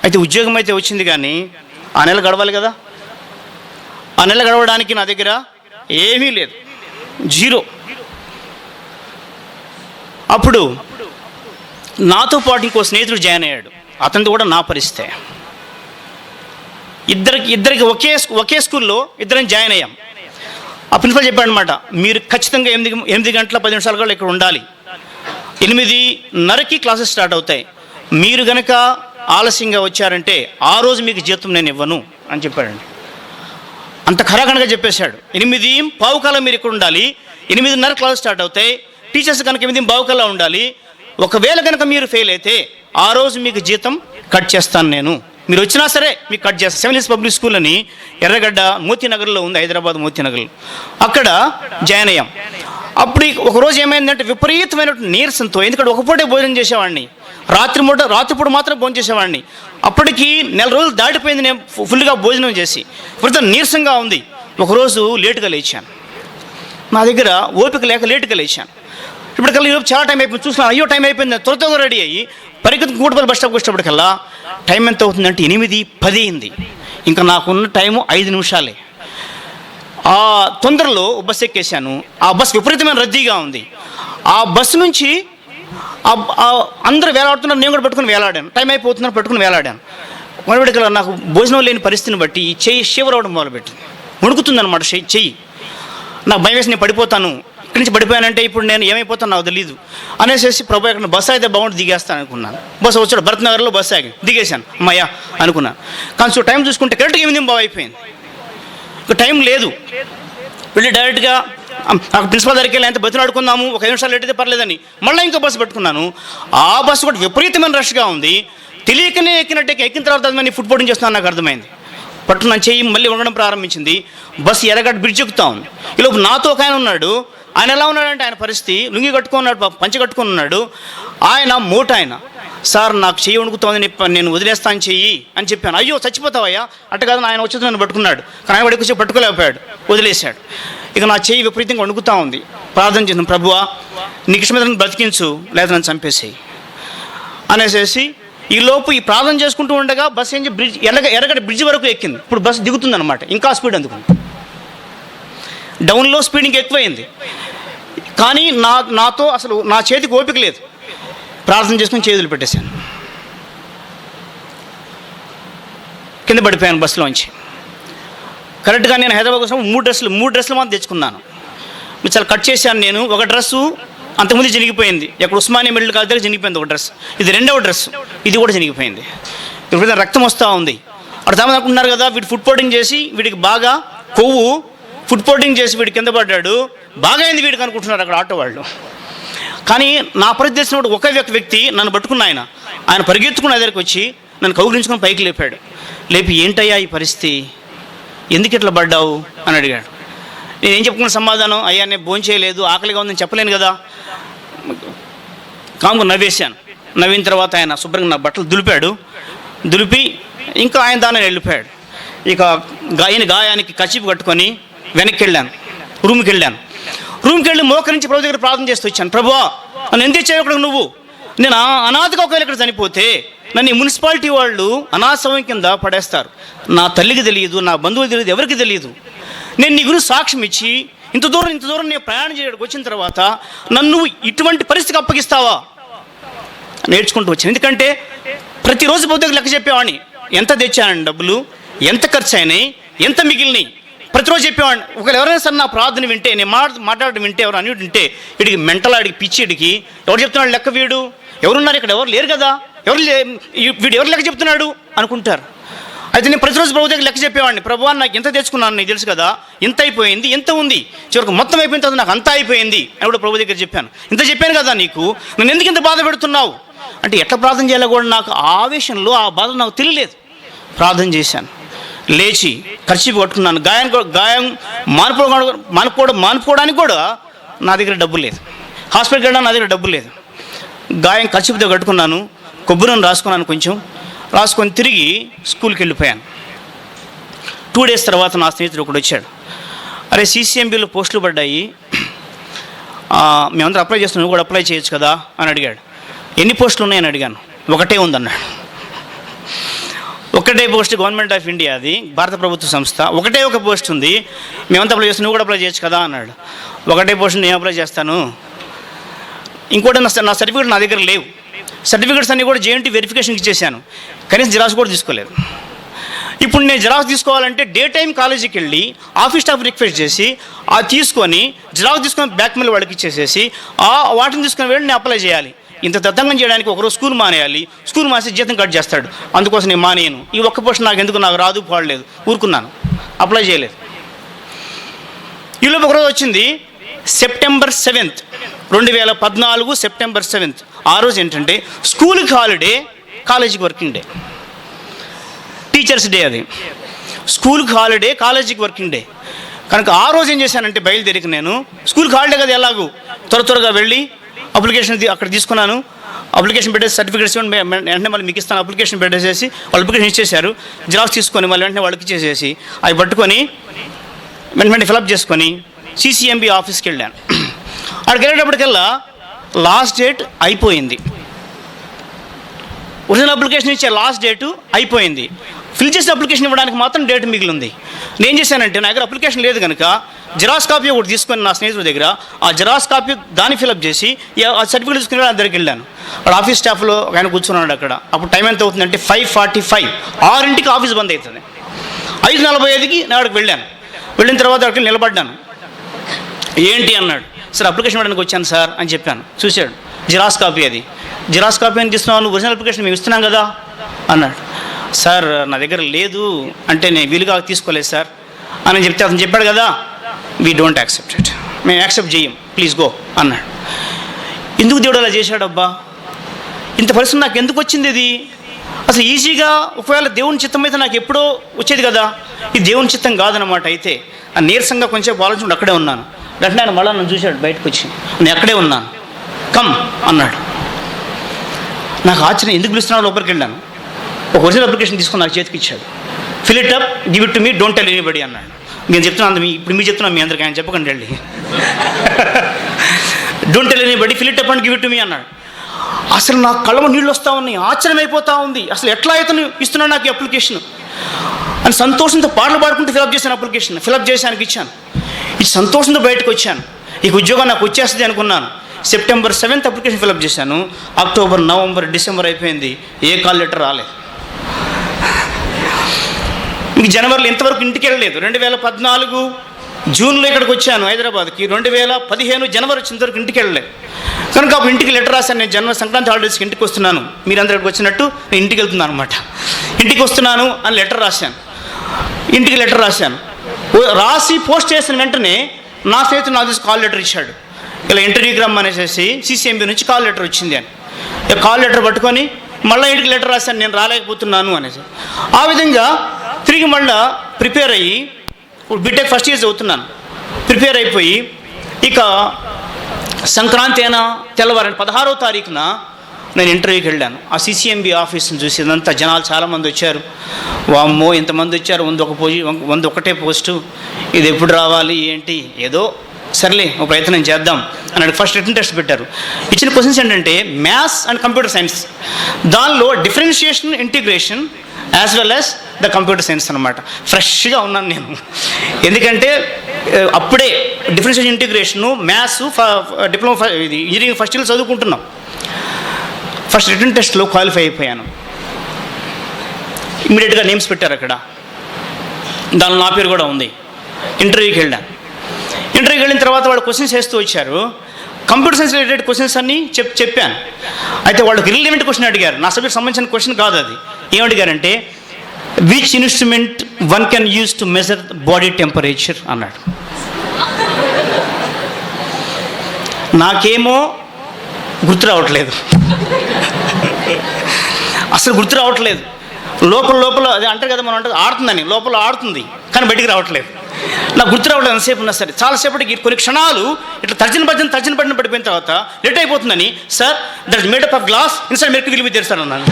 అయితే ఉద్యోగం అయితే వచ్చింది, కానీ ఆ నెల గడవాలి కదా. ఆ నెల గడవడానికి నా దగ్గర ఏమీ లేదు, జీరో. అప్పుడు నాతో పాటు ఇంకో స్నేహితుడు జాయిన్ అయ్యాడు, అతనిది కూడా నా పరిస్థితే. ఇద్దరికి ఒకే స్కూల్లో ఇద్దరం జాయిన్ అయ్యాం. ఆ ప్రిన్సిపల్ చెప్పాడనమాట, మీరు ఖచ్చితంగా 8 గంటల 10 నిమిషాలు కూడా ఇక్కడ ఉండాలి, 8:30కి క్లాసెస్ స్టార్ట్ అవుతాయి, మీరు కనుక ఆలస్యంగా వచ్చారంటే ఆ రోజు మీకు జీతం నేను ఇవ్వను అని చెప్పాడండి. అంత ఖరాఖండగా చెప్పేశాడు. 8:15 మీరు ఇక్కడ ఉండాలి, 8:30 క్లాస్ స్టార్ట్ అవుతాయి, టీచర్స్ కనుక 8:15 ఉండాలి, ఒకవేళ కనుక మీరు ఫెయిల్ అయితే ఆ రోజు మీకు జీతం కట్ చేస్తాను నేను, మీరు వచ్చినా సరే మీకు కట్ చేస్తాను. సెవెన్ హిల్స్ పబ్లిక్ స్కూల్ అని ఎర్రగడ్డ మోతీనగర్లో ఉంది, హైదరాబాద్ మోతీనగర్లో, అక్కడ జాయిన్ అయ్యాం. అప్పుడు ఒకరోజు ఏమైందంటే విపరీతమైన నీరసంతో, ఎందుకంటే ఒక పూటే భోజనం చేసేవాడిని, రాత్రిపూట మాత్రం భోజనం చేసేవాడిని. అప్పటికి 4 రోజులు దాటిపోయింది నేను ఫుల్గా భోజనం చేసి, విపరీత నీరసంగా ఉంది. ఒకరోజు లేటుగా లేచాను, నా దగ్గర ఓపిక లేక లేటుగా లేచాను. ఇప్పటికల్లా ఈరోజు చాలా టైం అయిపోయింది, చూస్తున్నాను అయ్యో టైం అయిపోయింది, త్వరగా రెడీ అయ్యి పరిగెత్తుకు కూటపల్లి బస్ స్టాప్కి వచ్చేటప్పటికల్లా టైం ఎంత అవుతుందంటే 8:10 అయింది. ఇంకా నాకున్న టైము 5 నిమిషాలే. ఆ తొందరలో బస్సు ఎక్కేశాను. ఆ బస్సు విపరీతమైన రద్దీగా ఉంది. ఆ బస్సు నుంచి అందరూ వేలాడుతున్నారు, నేను కూడా పట్టుకుని వేలాడాను, టైం అయిపోతున్నారు పట్టుకుని వేలాడాను. మొదటికల్లా నాకు భోజనం లేని పరిస్థితిని బట్టి ఈ చెయ్యి షివర్ అవడం మొదలుపెట్టింది, వణుకుతుందన్నమాట చెయ్యి. నాకు భయం వేసి నేను పడిపోతాను, ఇక్కడి నుంచి పడిపోయానంటే ఇప్పుడు నేను ఏమైపోతాను నాకు తెలీదు అనేసి ప్రభు ఎక్కడ బస్సు అయితే బాగుంటుంది దిగేస్తాను అనుకున్నాను. బస్సు వచ్చాడు, భరత్ నగర్లో బస్సు ఆగి దిగేశాను, అమ్మయ్యా అనుకున్నాను. కానీ టైం చూసుకుంటే కరెక్ట్గా 8:15 అయిపోయింది. ఇంకా టైం లేదు, వెళ్ళి డైరెక్ట్గా ప్రిన్సిపల్ దగ్గరికి వెళ్ళి ఎంత బతిలాడుకుందాము, ఒక 5 నిమిషాలు లేట్ అయితే పర్లేదని మళ్ళీ ఇంకో బస్సు పెట్టుకున్నాను. ఆ బస్సు కూడా విపరీతమైన రష్గా ఉంది. తెలియకనే ఎక్కిన తర్వాత అది ఫుడ్ బోర్డింగ్ చేస్తున్నాను నాకు అర్థమైంది. పట్టున చెయ్యి మళ్ళీ ఉండడం ప్రారంభించింది. బస్సు ఎర్రగడ్డ బ్రిడ్జ్ ఎక్కుతా ఉంది. ఈలోపు నాతో ఒక ఆయన ఉన్నాడు. ఆయన ఎలా ఉన్నాడంటే ఆయన పరిస్థితి లుంగి కట్టుకున్నాడు, పంచి కట్టుకుని ఉన్నాడు. ఆయన మోట ఆయన, సార్ నాకు చెయ్యి వణుకుతోందని నేను వదిలేస్తాను చెయ్యి అని చెప్పాను. అయ్యో చచ్చిపోతావయ్యా అట్ట కాదు, ఆయన వచ్చి నన్ను పట్టుకున్నాడు. కానీ ఆయన వాడికి పట్టుకోలేకపోయాడు, వదిలేశాడు. ఇక నా చెయ్యి విపరీతంగా వణుకుతూ ఉంది. ప్రార్థన చేసిన, ప్రభువా నీకు ఇష్టం మీద బ్రతికించు, లేదా నన్ను చంపేసేయి అనేసి ఈ ప్రార్థన చేసుకుంటూ ఉండగా బస్సు ఏం బ్రిడ్జ్ ఎర్రగడ్డ బ్రిడ్జ్ వరకు ఎక్కింది. ఇప్పుడు బస్సు దిగుతుందన్నమాట, ఇంకా స్పీడ్ అందుకుంది. డౌన్లో స్పీడ్ ఇంకా ఎక్కువైంది. కానీ నాతో అసలు నా చేతికి ఓపిక లేదు. ప్రార్థన చేసుకుని చేతులు పెట్టేశాను, కింద పడిపోయాను బస్సులోంచి. కరెక్ట్గా నేను హైదరాబాద్ కోసం 3 డ్రెస్సులు మాత్రం తెచ్చుకున్నాను. మీరు చాలా కట్ చేశాను నేను. ఒక డ్రెస్సు అంతకుముందు జరిగిపోయింది, ఎక్కడ ఉస్మానియా మిడిల్ కాలేజ్ దగ్గర జరిగిపోయింది ఒక డ్రెస్. ఇది 2వ డ్రెస్, ఇది కూడా జరిగిపోయింది. ఇప్పుడు రక్తం వస్తూ ఉంది. అక్కడ చాలామంది అనుకుంటున్నారు కదా వీడు ఫుడ్ పోర్టింగ్ చేసి వీడికి బాగా కొవ్వు, ఫుడ్ పోర్టింగ్ చేసి వీడికి కింద పడ్డాడు, బాగా అయింది వీడికి అనుకుంటున్నారు అక్కడ ఆటో వాళ్ళు. కానీ నా పరిస్థితి తెలిసినప్పుడు ఒక వ్యక్తి నన్ను పట్టుకున్న ఆయన పరిగెత్తుకున్న దగ్గరికి వచ్చి నన్ను కౌగిలించుకుని పైకి లేపాడు. లేపి ఏంటయ్యా ఈ పరిస్థితి, ఎందుకు ఇట్లా పడ్డావు అని అడిగాడు. నేను ఏం చెప్పుకున్న సమాధానం, అయ్యా నేను భోజనం చేయలేదు, ఆకలిగా ఉందని చెప్పలేను కదా. కాముగా నవ్వేశాను. నవ్విన తర్వాత ఆయన శుభ్రంగా నా బట్టలు దులిపి ఇంకా ఆయన దాన్ని వెళ్ళిపోయాడు. ఇక గాయానికి కచ్చిపు కట్టుకొని వెనక్కి వెళ్ళాను, రూమ్కి వెళ్ళి మోకరించి ప్రభు దగ్గర ప్రార్థన చేస్తూ వచ్చాను. ప్రభువా నన్ను ఎందుకు చేయకూడదు, నువ్వు నేను అనాథగా ఒకవేళ ఇక్కడ చనిపోతే నన్ను ఈ మున్సిపాలిటీ వాళ్ళు అనాథశవం కింద పడేస్తారు. నా తల్లికి తెలియదు, నా బంధువులు తెలియదు, ఎవరికి తెలియదు. నేను నీ గురించి సాక్ష్యం ఇచ్చి ఇంత దూరం నేను ప్రయాణం చేయడానికి వచ్చిన తర్వాత నన్ను ఇటువంటి పరిస్థితికి అప్పగిస్తావా నేర్చుకుంటూ వచ్చాను. ఎందుకంటే ప్రతిరోజు పొద్దుకు లెక్క చెప్పేవాడిని, ఎంత తెచ్చానండి డబ్బులు, ఎంత ఖర్చు అయినాయి, ఎంత మిగిలినాయి, ప్రతిరోజు చెప్పేవాడిని. ఒకవేళ ఎవరైనా సరే నా ప్రార్థన వింటే, నేను మాట్లాడడం వింటే, ఎవరు అని వింటే వీడికి మెంటలాడికి పిచ్చిడికి ఎవరు చెప్తున్నాడు లెక్క, వీడు ఎవరున్నారు ఇక్కడ, ఎవరు లేరు కదా, వీడు ఎవరు లెక్క చెప్తున్నాడు అనుకుంటారు. అయితే నేను ప్రతిరోజు ప్రభు దగ్గర లెక్క చెప్పేవాడిని. ప్రభువా నాకు ఎంత తెచ్చుకున్నాను నీకు తెలుసు కదా, ఇంత అయిపోయింది, ఎంత ఉంది, చివరికి మొత్తం అయిపోయిన తర్వాత నాకు అంతా అయిపోయింది అని కూడా ప్రభు దగ్గర చెప్పాను. ఇంత చెప్పాను కదా నీకు, నన్ను ఎందుకు ఇంత బాధ పెడుతున్నావు అంటే ఎట్లా ప్రార్థన చేయాలో కూడా నాకు ఆవేశంలో ఆ బాధ నాకు తెలియలేదు. ప్రార్థన చేశాను, లేచి ఖర్చు పట్టుకున్నాను. గాయం మానుకోవడానికి కూడా నా దగ్గర డబ్బు లేదు, హాస్పిటల్కి వెళ్ళడానికి నా దగ్గర డబ్బు లేదు. గాయం ఖర్చుతో కట్టుకున్నాను, కొబ్బరి నూనె రాసుకున్నాను, కొంచెం రాసుకొని తిరిగి స్కూల్కి వెళ్ళిపోయాను. 2 డేస్ తర్వాత నా స్నేహితుడు ఒకడు వచ్చాడు. అరే CCMBలో పోస్టులు పడ్డాయి, మేమందరూ అప్లై చేస్తున్నాం, నువ్వు కూడా అప్లై చేయొచ్చు కదా అని అడిగాడు. ఎన్ని పోస్టులు ఉన్నాయని అడిగాను. ఒకటే ఉందన్నాడు. ఒకటే పోస్ట్, గవర్నమెంట్ ఆఫ్ ఇండియా, అది భారత ప్రభుత్వ సంస్థ, ఒకటే ఒక పోస్ట్ ఉంది, మేమంతా అప్లై చేస్తాం, నువ్వు కూడా అప్లై చేయొచ్చు కదా అన్నాడు. ఒకటే పోస్ట్ నేను అప్లై చేస్తాను, ఇంకోటి నా సర్టిఫికేట్ నా దగ్గర లేవు, సర్టిఫికేట్స్ అన్నీ కూడా జేఎన్టీ వెరిఫికేషన్కి ఇచ్చేసాను, కనీసం జిరాక్స్ కూడా తీసుకోలేదు. ఇప్పుడు నేను జిరాక్స్ తీసుకోవాలంటే డే టైం కాలేజీకి వెళ్ళి ఆఫీస్ స్టాఫ్ రిక్వెస్ట్ చేసి అది తీసుకొని జిరాక్స్ తీసుకొని బ్యాక్ మెయిల్ వాళ్ళకి ఇచ్చేసేసి వాటిని తీసుకుని వెళ్ళి నేను అప్లై చేయాలి. ఇంత తతంగం చేయడానికి ఒకరోజు స్కూల్ మానేయాలి, స్కూల్ మానేసి జీతం కట్ చేస్తాడు, అందుకోసం నేను మానేయను. ఈ ఒక్క పోస్ట్ నాకు రాదు పోడలేదు, ఊరుకున్నాను, అప్లై చేయలేదు. ఈలోపు ఒకరోజు వచ్చింది సెప్టెంబర్ 7th 2014 సెప్టెంబర్ 7th. ఆ రోజు ఏంటంటే స్కూల్కి హాలిడే, కాలేజీకి వర్కింగ్ డే, టీచర్స్ డే. అది స్కూల్కి హాలిడే, కాలేజీకి వర్కింగ్ డే కనుక ఆ రోజు ఏం చేశానంటే బయలుదేరికి నేను స్కూల్కి హాలిడే కదా ఎలాగూ త్వరగా వెళ్ళి అప్లికేషన్ అక్కడ తీసుకున్నాను. అప్లికేషన్ పెట్టేసి సర్టిఫికేట్స్ వెంటనే మళ్ళీ మీకు ఇస్తాను అప్లికేషన్ పెట్టేసేసి వాళ్ళు అప్లికేషన్ ఇచ్చేశారు. జిరాక్స్ తీసుకొని మళ్ళీ వెంటనే వాళ్ళకి ఇచ్చేసేసి అవి పట్టుకొని వెంటనే ఫిలప్ చేసుకొని CCMB ఆఫీస్కి వెళ్ళాను. అక్కడికి వెళ్ళేటప్పటికల్లా లాస్ట్ డేట్ అయిపోయింది. ఒరిజినల్ అప్లికేషన్ ఇచ్చే లాస్ట్ డేటు అయిపోయింది. ఫిల్ చేసిన అప్లికేషన్ ఇవ్వడానికి మాత్రం డేట్ మిగిలింది. నేను చేశానంటే నా దగ్గర అప్లికేషన్ లేదు కనుక జిరాక్స్ కాపీ ఒకటి తీసుకొని నా స్నేహితుడి దగ్గర ఆ జిరాక్స్ కాపీ దాన్ని ఫిలప్ చేసి ఆ సర్టిఫికేట్ తీసుకుని వాళ్ళ దగ్గరికి వెళ్ళాను. అక్కడ ఆఫీస్ స్టాఫ్లో ఆయన కూర్చున్నాడు అక్కడ. అప్పుడు టైం ఎంత అవుతుందంటే 5:45, 6ంటికి ఆఫీస్ బంద్ అవుతుంది. 5:45కి నేను అక్కడికి వెళ్ళాను. వెళ్ళిన తర్వాత అక్కడికి నిలబడ్డాను. ఏంటి అన్నాడు. సార్ అప్లికేషన్ ఇవ్వడానికి వచ్చాను సార్ అని చెప్పాను. చూశాడు, జిరాక్స్ కాపీ అది. జిరాక్స్ కాపీ అని తీసుకున్నాను, ఒరిజినల్ అప్లికేషన్ మేము ఇస్తున్నాం కదా అన్నాడు. సార్ నా దగ్గర లేదు అంటే నేను వీలుగా తీసుకోలేదు సార్ అని చెప్తే అతను చెప్పాడు కదా, వీ డోంట్ యాక్సెప్ట్ ఇట్, మేము యాక్సెప్ట్ చేయం, ప్లీజ్ గో అన్నాడు. ఎందుకు దేవుడు అలా చేశాడబ్బా, ఇంత పరిస్థితి నాకు ఎందుకు వచ్చింది ఇది? అసలు ఈజీగా ఒకవేళ దేవుని చిత్తం అయితే నాకు ఎప్పుడో వచ్చేది కదా, ఇది దేవుని చిత్తం కాదనమాట. అయితే ఆ నీరసంగా కొంచెం ఆలోచన అక్కడే ఉన్నాను. వెంటనే ఆయన మళ్ళీ నన్ను చూశాడు బయటకు వచ్చి, నేను అక్కడే ఉన్నాను, కమ్ అన్నాడు. నాకు ఆశ్చర్యం, ఎందుకు పిలుస్తున్నాడు? లోపలికి వెళ్ళాను. ఒక ఒరిజినల్ అప్లికేషన్ తీసుకొని నాకు చేతికి ఇచ్చాడు. Fill it up, give it to me, don't tell anybody అన్నాడు. నేను చెప్తున్నాను ఇప్పుడు మీరు చెప్తున్నాను మీ అందరికీ, ఆయన చెప్పకండి వెళ్ళి. Don't tell anybody, fill it up and give it to me అన్నాడు. అసలు నాకు కళ్ళలో నీళ్ళు వస్తూ ఉన్నాయి, ఆశ్చర్యమైపోతూ ఉంది. అసలు ఎట్లా అయితే ఇస్తున్నాడు నాకు ఈ అప్లికేషన్ అని సంతోషంతో పాటలు పాడుకుంటూ ఫిలప్ చేశాను. అప్లికేషన్ ఫిలప్ చేసి ఆయనకి ఇచ్చాను. ఈ సంతోషంతో బయటకు వచ్చాను. ఈ ఉద్యోగం నాకు వచ్చేస్తుంది అనుకున్నాను. సెప్టెంబర్ 7th అప్లికేషన్ ఫిలప్ చేశాను. అక్టోబర్, నవంబర్, డిసెంబర్ అయిపోయింది, ఏ కాల్ లెటర్ రాలేదు. ఇంక జనవరిలో ఇంతవరకు ఇంటికి వెళ్ళలేదు. 2014 జూన్లో ఇక్కడికి వచ్చాను హైదరాబాద్కి. 2015 జనవరి వచ్చినంతవరకు ఇంటికి వెళ్ళలేదు. కనుక అప్పుడు ఇంటికి లెటర్ రాశాను. నేను జనవరి సంక్రాంతి హాలిడేస్కి ఇంటికి వస్తున్నాను, మీరందరూ ఇక్కడికి వచ్చినట్టు నేను ఇంటికి వెళ్తున్నాను అనమాట. ఇంటికి వస్తున్నాను అని లెటర్ రాశాను. ఇంటికి లెటర్ రాశాను. రాసి పోస్ట్ చేసిన వెంటనే నా స్నేహితుడు నాకు తీసి కాల్ లెటర్ ఇచ్చాడు. ఇలా ఇంటర్వ్యూకి రమ్మనేసి CCMB నుంచి కాల్ లెటర్ వచ్చింది అని. కాల్ లెటర్ పట్టుకొని మళ్ళీ ఇంటికి లెటర్ రాశాను, నేను రాలేకపోతున్నాను అనేసి. ఆ విధంగా తిరిగి మళ్ళీ ప్రిపేర్ అయ్యి ఇప్పుడు బీటెక్ ఫస్ట్ ఇయర్ చదువుతున్నాను. ప్రిపేర్ అయిపోయి ఇక సంక్రాంతి అయినా తెల్లవారని 16వ తారీఖున నేను ఇంటర్వ్యూకి వెళ్ళాను. ఆ CCMB ఆఫీస్ని చూసి ఇదంతా జనాలు చాలామంది వచ్చారు. వామ్మో ఇంతమంది వచ్చారు, 101 పోస్టు, ఇది ఎప్పుడు రావాలి ఏంటి, ఏదో సర్లే ఒక ప్రయత్నం చేద్దాం అన్నాడు. ఫస్ట్ రిటన్ టెస్ట్ పెట్టారు. ఇచ్చిన క్వశ్చన్స్ ఏంటంటే మ్యాథ్స్ అండ్ కంప్యూటర్ సైన్స్, దానిలో differentiation, integration as well as the computer science అనమాట. ఫ్రెష్గా ఉన్నాను నేను, ఎందుకంటే అప్పుడే డిఫరెన్షియేషన్, ఇంటిగ్రేషను, మ్యాథ్స్ డిప్లొమా ఇది ఇంజనీరింగ్ ఫస్ట్ ఇయర్ చదువుకుంటున్నాం. ఫస్ట్ రిటన్ టెస్ట్లో క్వాలిఫై అయిపోయాను. ఇమ్మీడియట్గా నేమ్స్ పెట్టారు అక్కడ, దానిలో నా పేరు కూడా ఉంది. ఇంటర్వ్యూకి వెళ్ళాను. ఇంటర్వ్యూకి వెళ్ళిన తర్వాత వాళ్ళు క్వశ్చన్స్ వేస్తూ వచ్చారు. కంప్యూటర్ సైన్స్ రిలేటెడ్ క్వశ్చన్స్ అన్నీ చెప్పాను. అయితే వాళ్ళకి రిలవెంట్ క్వశ్చన్ అడిగారు, నా సబ్జెక్ట్ సంబంధించిన క్వశ్చన్ కాదు అది. ఏమడిగారంటే which instrument one can use to measure body temperature అన్నాడు. నాకేమో గుర్తు రావట్లేదు, అసలు గుర్తు రావట్లేదు. లోపల అది అంటారు కదా, మనం అంటే ఆడుతుందని, లోపల ఆడుతుంది కానీ బయటికి రావట్లేదు. నాకు గుర్తు రావట్లేదు ఎంతసేపు ఉన్నా సరే. చాలాసేపటికి కొన్ని క్షణాలు ఇట్లా తర్జన పడిన పడిపోయిన తర్వాత లేట్ అయిపోతుందని, sir that is made up of glass inside mercury will be there sir అన్నాను.